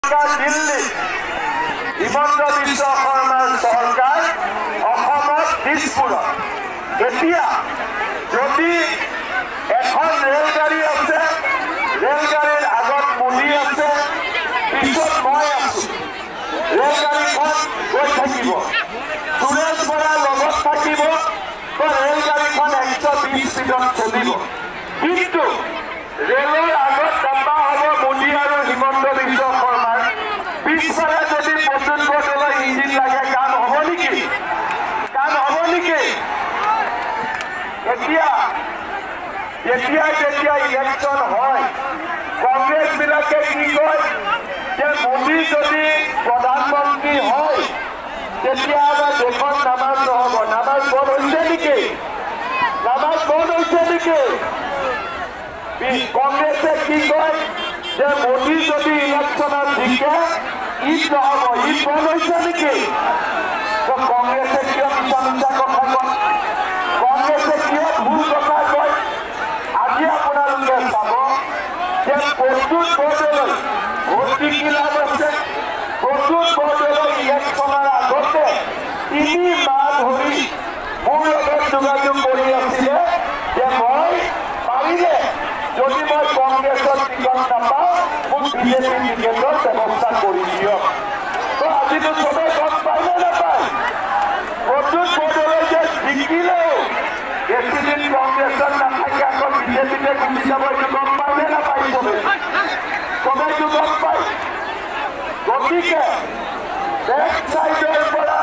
দিল্লী হিমন্ত বিশ্ব শৰ্মাৰ চৰকাৰ অসমত দিছপুৰত এতিয়া যদি এখন ৰেলগাড়ী আছে ৰেলগাড়ীৰ আগত মোদী আছে পিছত মই আছো ৰেলগাড়ীখন গৈ থাকিব সুৰেশ বৰা লগত থাকিব ৰেলগাড়ীখন 120 স্পীডত চলিব কিন্তু ৰেলৰ আগত ডাব্বা হ'ব মোদী আৰু হিমন্ত বিশ্ব শৰ্মাৰ পিছফালে যদি প্ৰদ্যুৎ বৰদলৈৰ ইঞ্জিন লাগে কাম হ'ব নেকি এতিয়া যেতিয়া ইলেকশ্যন হয় কংগ্ৰেছ বিলাকে কি কয় যে মোদী যদি প্ৰধানমন্ত্ৰী হয় তেতিয়া দেশত নামাজ নহ'ব নামাজ বন্ধ হৈছে নেকি কংগ্ৰেছে কি কয় যে মোদী যদি ইলেকশ্যনত জিকে ঈদ নহ'ব ঈদ বন্ধ হৈছে নেকি কংগ্ৰেছে কিয় মিছা কথা কয় কংগ্ৰেছে কিয় ভুল কথা কয় আজি আপোনালোকে চাব যে প্ৰদ্যুৎ বৰদলৈ ভোটী কি লাভ আছে প্ৰদ্যুৎ বৰদলৈ ইলেকশ্যনৰ আগতে 3 মাহ ধৰি মোৰ লগত যোগাযোগ কৰি আছিলে যে মই পাৰিলে যদি মই কংগ্ৰেছৰ টিকট নাপাওঁ মোক বিজেপি টিকেটৰ ব্যৱস্থা কৰি দিয়ক আজিতো চবেই গম পায় নে নাপায় প্ৰদ্যুৎ বৰদলৈ যে জিকিলেও বেছিদিন কংগ্ৰেছত নাথাকে আকৌ বিজেপিতে গুচি যাব এইটো গম পায় নে নাপায় চবেইটো গম পায় গতিকে বেক চাইডৰ পৰা